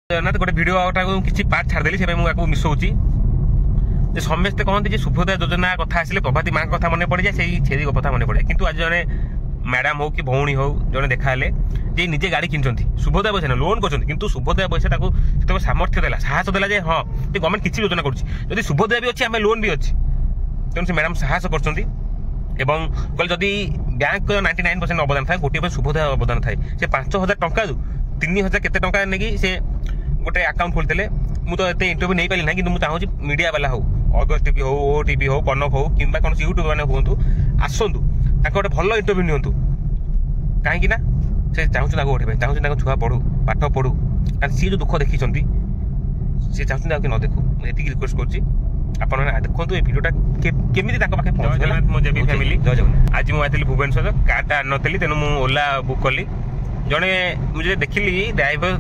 जगन्नाथ गोटे भिड किसी पार्ट छाड़देली से मुझे मिसौची समस्ते कहते शुभोदय योजना कथा आसिले प्रभाती माँ कथा मन पड़ जाए से छेदी कथा मन पड़े कि आज जड़े मैडम हो कि भौणी हो जड़े देखा जे निजे गाड़ी किनी शुभोदय पैसा ना लोन कर शुभोदय पैसा से सामर्थ्य देला साहस देला जे हाँ गवर्नमेंट किसी योजना कर शुभोदय भी अच्छी आम लोन भी अच्छी तेणु से मैडम साहस कर जदि बैंक 99% अवदान था गोटे शुभोदय अवदान थाए से 5,000 टंका 3,000 केते टंका नहीं से गोटे अकाउंट खोलते मुझे एत इंटरव्यू नहीं पारि ना कि चाहूँगी मीडिया वाला हो अगस्त टीवी हो ओ टीवी हो कनक हो कि कौन यूट्यूब मैंने हूँ आसतु गोटे भल इंटरव्यू नियंतु कहीं से चाहूँ उठे चाहूँ छुआ पढ़ू पाठ पढ़ू कारण सी जो दुख देखी सी चाहते कि न देखू मुझे रिक्वेस्ट कर देखो ये भिडियोटा केमी पाखे पहुँचला मो जेबी फैमिली जय जगन्नाथ आज मुझे भुवनेश्वर कारटा आनी नी तेणु मुझे ओला बुक कली जड़े मुझे देखिली ड्राइवर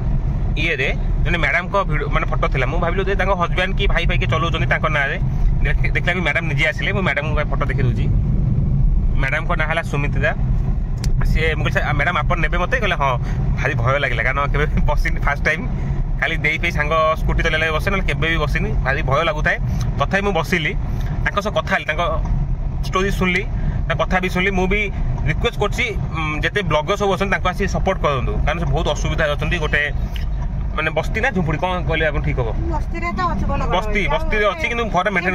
ये जैसे मैडम को माने फोटो थी मुझे भाविली हजबैंड कि भाई भाई के चलाऊँ ना देखला कि मैडम निजे आसिले मुझे मैडम को फोटो देखी दूसरी मैडम को ना है सुमित्रा सी मुझे मैडम आप ने मत कहले हाँ भारी भय लगे कारण के बसनी फास्ट टाइम खाली दे पे सांग स्कूटी चलाइले बसे ना केवे भी बसनी भारी भय लगुए तथा मुझे बसिली कथा स्टोरी शुणिली कथा भी शुणिली मुझे रिक्वेस्ट करते ब्लगर सब अच्छे सपोर्ट करूँ कारण से बहुत असुविधा अच्छा गोटे माने बस्ती ना झुंपुड़ी कौन कहले आप ठीक हम बस्ती बस्ती अच्छी कि घर मेन्टेन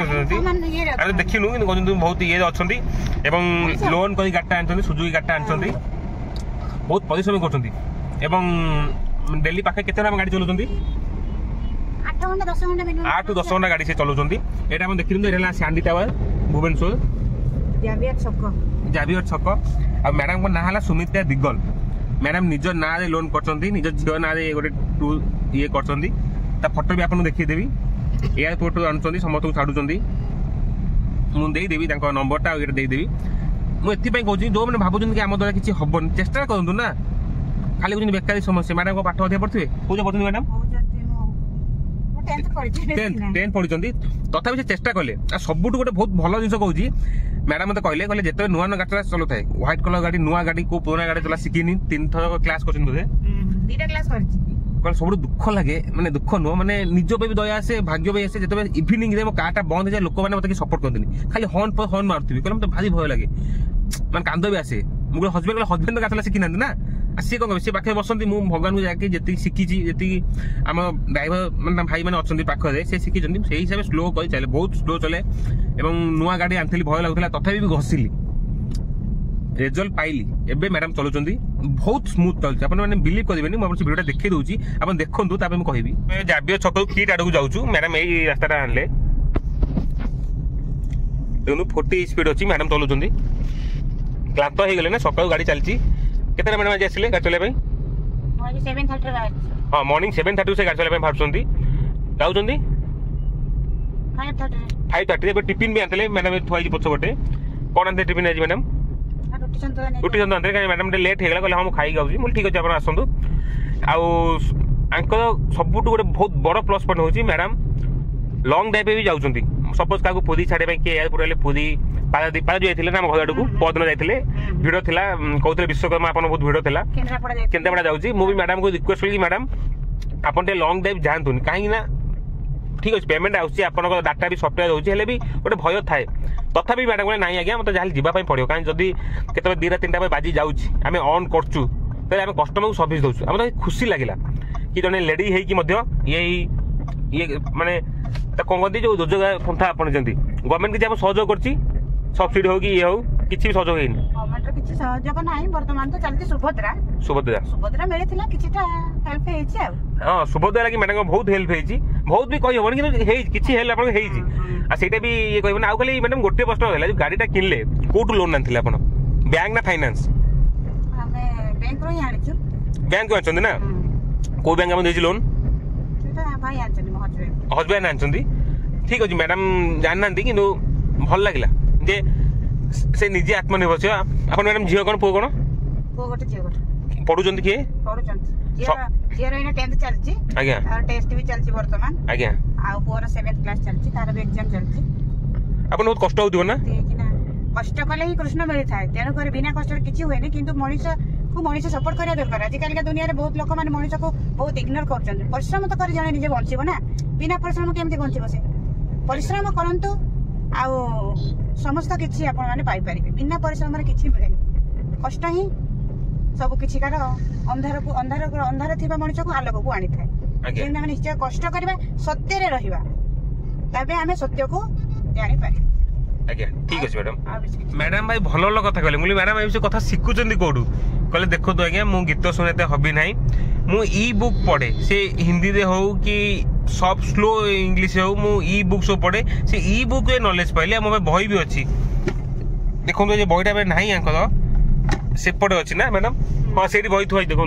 देखिनु कि बहुत ये अच्छा लोन कर गाड़टा आनी सुजुकी गाड़टा आनी बहुत परिश्रम कर डेली पाखे केते गाड़ी चलाऊँ 8 टू 10 घंटा गाड़ी से चलाऊँ यहाँ देखिए सैंडी टावर भुवनेश्वर जावियर छक आ मैडम को ना है सुमित्रा दिग्गल मैडम निज ना लोन कर निज झील ना गोटे टूर ये कर फोटो भी आपको देखीदेवी एयरपोर्ट आनुंट समस्त को छाड़ुं मुझेदेवी नंबरटा देदेवी मुझे कहूँ जो मैंने भावुँ कि आम द्वारा किसी हेन चेष्टा करूँ ना खाली बेकारी समस्या मैडम को पाठ अधिक पढ़े कौन पढ़ते मैडम 10 पढ़ी तथा से चेष्टा कले सबुठ गोटे बहुत भल जिन कहूँ मैडम मत कहले जिते नुआ नुआ गाड़ी चलू थाए व्हाइट कलर गाड़ी नुआ गाड़ी को पुराना गाड़ी चला शिखिनी 3 थर क्लास कर सब दुख लगे माने दुख नुह माने निज पे भी दया आसे भाग्य भी आसे जो इवनिंग मो कारटा बंद हो जाए लोक मैंने मतलब सपोर्ट करते खाली हर्न पर हर्न मारुथी कहले मतलब भारी भय लगे मैं कांद भी आसे मुझे हजबैंड गाड़ी चला शिखी ना ना सी कौन सी पाखे बसती मुझे भगवान को जाके जी शिखी जी आम ड्राइवर मतलब भाई मैंने अच्छा पाखे से शिखी से हिसाब से स्लो कर चले बहुत स्लो चले नुआ गाड़ी आनी भय लगुला तथा भी घषिली रेजल्ट पाइली एबे मैडम चलाऊँ बहुत स्मूथ चलती आपने बिलीव करेंगे मुझे भिडियो देखी दूसरी आप देखूँ तापर मुझे कहि जावियर छक किट आड़ को जाऊँ मैडम यही रास्ता आनले देखो 40 स्पीड अच्छी मैडम चलाऊँ क्लांत हो गले ना सकाल गाड़ी चलती केते मैडम आज आसिले गाड़ी चलाइबा 7:30 हाँ मॉर्निंग 7:30 से गाड़ी चलाइबा भाबुछंती जाउछंती 5:30 टिफिन भी आनते मैडम थुआई पछपटे कौन आनते टिफिन आज मैडम रुटी सन्तुला आनते मैडम लेट हो गला कहले खाई गाउची मुझे ठीक अच्छे आप आसतु आंकर सबुठ गोटे बहुत बड़ प्लस पॉइंट होची मैडम लॉन्ग ड्राइव भी जाउछंती सपोज का पुरी छाड़े किए एयरपोर्ट आले पुरी पारादीप जाइए ना घर आड़ू पदन जाइए भिड़ थी कहते विश्वकर्मा आप बहुत भिड़ थी केन्द्रापड़ा जाऊँगी मुझे मैडम को रिक्वेस्ट करी मैडम आप लॉन्ग ड्राइव जातुनि कहीं ठीक अच्छे पेमेंट आसूँ आप डाटा भी सफ्टवेयर होती भी गोटे भय थाए तथापि मैडम कहले ना आज्ञा मतलब जहाँ जावाई पड़ो कहीं जदि केत 2टा 3टा बाजी जाऊँगी आम ऑन करूँ आम कस्टमर को सर्विस दूसु आम खुशी लगे कि जड़े लेडी ये माने कौन कहते जो रोजगार पंथा आपणिंट गवर्नमेंट किसी सहयोग कर सब्सिडी हो कि ये हो किसी भी सहयोग होइनी गवर्नमेंट किसी सहयोग नाही वर्तमान तो चलती सुभद्रा सुभद्रा सुभद्रा मिलथिला किछिटा हेल्प हेछि आ हां सुभद्रा लागि मैडम बहुत हेल्प हेछि बहुत भी कहि होबन कि हेइ किछि हेल्प आपन हेछि आ सेटा भी ये कहबन आ खाली मैडम गोटे प्रश्न होला जो गाड़ीटा किनले कोटु लोन आनथिले आपन बैंक ना फाइनेंस हमें बैंक रो आनिछु बैंक आछन ना को बैंक हम देछि लोन सेटा भाई आछन हजबैंड आछन ठीक अछि मैडम जाननांती किंतु भल लागिला जे से निजे आत्मनिर्भरशील आपन मैडम झियो कोन पो कोन पो गोटे झियो गोटे पढुचंती के पढुचंती झियो रो 10th चलची आज्ञा तार टेस्ट भी चलची वर्तमान आज्ञा आ पोर 7th क्लास चलची तार भी एग्जाम चलची आपन बहुत कष्ट होदियो ना कष्ट कले ही कृष्ण मिली थाए तेणु कर बिना कष्ट किछि होएनी किंतु मनुष्य को मनुष्य सपोर्ट करिया दरकार आजकल का दुनिया रे बहुत लोक माने मनुष्य को बहुत इग्नोर कर परिश्रम तो कर जने निजे बंचबो ना बिना परिश्रम केमती बंचबो से परिश्रम करंतु आउ समस्त किछि आपण माने पाई परिबे बिना परिश्रम रे किछि मिले कष्ट ही सब किछि कार अंधार थिबा मनुष्य को आलोक को आनी थाए जेन हम निश्चय कष्ट करबा सत्य रे रहिबा तबे हमें सत्य को जानि पारि आज्ञा ठीक अछि मैडम मैडम भाई भल भल कथा कहले मुली मैडम ए कथा शिखुचंदी कोडू कहले देखो तो आज्ञा मु गीत सुनते हबी नाही मु ई बुक पढ़े से हिंदी दे हो कि सब स्लो इंग्लिश हो मु ई बुक सब पढ़े से ई बुक नॉलेज पाइले मो बही भी अच्छी देखो जे बहीटा में नाही आंकर सेपटे अच्छी ना मैडम हाँ से बही थुआ देखो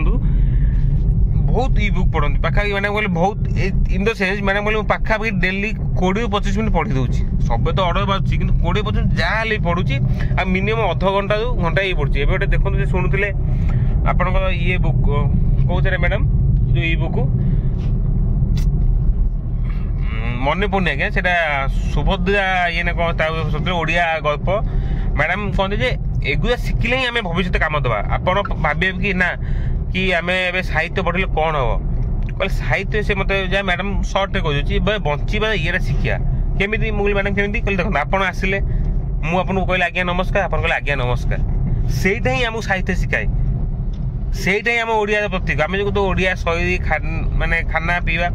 बहुत ई बुक पढ़ती पाखापाखि मैडम कहले बहुत इन द सेन्स मैडम कहले पाखापाखि डेली 20-25 मिनट पढ़ी दूसरी सब तो अर्डर बाजुची कि 20-25 जहाँ पढ़ुची आ मिनिमम अध घंटा घंटा ये पढ़ुची एवं गोटे देखते शुणुले आपंकर ये बुक कौन मैडम जो ई बुक मन पड़े आज्ञा से सुभद्रा ये ना कौन ओडिया गल्प मैडम कहते जे एगुआ शिखिले ही आम भविष्य काम दवा आपड़ भावे कि ना कि आम ए साहित्य पढ़ले कौन हम कहले साहित्य से मत जहाँ मैडम सर्टे कही बंचा ये शिक्षा केमी मुझे मैडम केमी कहले देखो आप आसिले मुझे कहले आज्ञा नमस्कार आप कहले आज्ञा नमस्कार सेटा ही आमको साहित्य शिखाए सेटा ही आम ओडिया प्रतीक आम जो तो ओडिया शैली माने खाना पीवा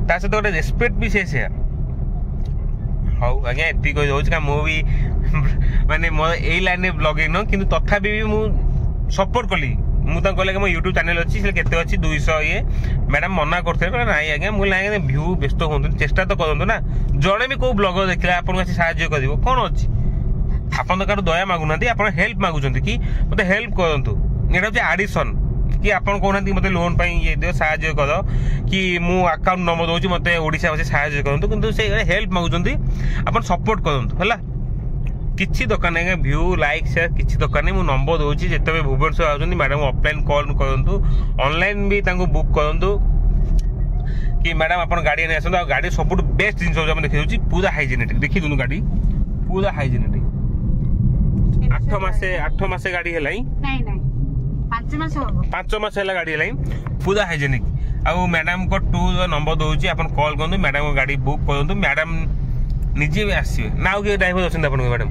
ता सहित गोटे रेस्पेक्ट भी से हाँ आज्ञा ये कही दूसरा मुझे माने मोर यही लाइन ब्लॉगिंग न कि तथापि भी मुझे सपोर्ट कली मुझे कहले मो यूट्यूब चैनल अच्छी से केते अच्छी 200 ये मैडम मना करते ना आज्ञा मुझे भ्यू व्यस्त हूँ चेष्टा तो करूँ ना जड़े भी कौ ब्लगर देखिए आपको आसी साहाଯ୍य कर कौन अच्छी आपन तो दया मागुना आप हेल्प मागुंट कि मत हेल्प करूँ यहाँ हूँ आडिशन कि आपन कहना मत लोन ये दियो साहाଯ୍य कर कि मु अकाउंट नंबर दूसरी मत ओडिशा भाषा साहाଯ୍य करूँ किंतु से हेल्प मागुंट आप सपोर्ट करूँ है किसी दरकार नहीं व्यू लाइक शेयर किसी दरकार नहीं मुझे नंबर दूसरी जिते Bhubaneswar out madam offline call करूँ ऑनलाइन भी बुक करूँ कि मैडम आप गाड़ी नहीं आसतु गाड़ी सब बेस्ट जिन देखी पूरा हाइजेनेटिक देखी दूँ गाड़ी पूरा हाइजेनेटिक 8 मासे गाड़ी है 5 मास है गाड़ी है पूरा हाइजेनिक आउ मैडम को टू नंबर दूसरी आप कॉल करूँ मैडम को गाड़ी बुक करूँ मैडम निजे भी आसवे ना किए ड्राइवर अच्छे madam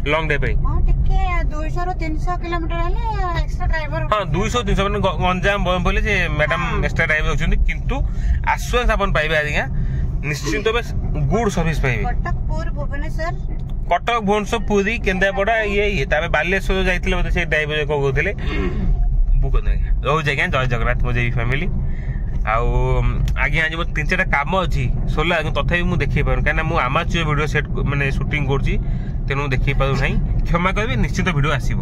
lung drive 200-300 kilometre extra driver हाँ 200-300 मैंने गंजाम बोले से मैडम एक्स्ट्रा ड्राइवर अच्छे किंतु आश्वास आप पाइबे आज्ञा निश्चिंत गुड सर्विस पाइबे कटक भुवनेश्वर पुरी केन्द्रापड़ा ये बालेश्वर जाइए से ड्राइवर कहते बुक रोज आज्ञा जय जगन्नाथ मो जे फैमिली आज्ञा आज 3-4 काम अच्छी सोला तथापि मुझे देखी पार कहीं मुझे आमाचुर वीडियो सेट माने शूटिंग करुँची तेणु देखी पार ना क्षमा करेंगे निश्चित वीडियो आसो।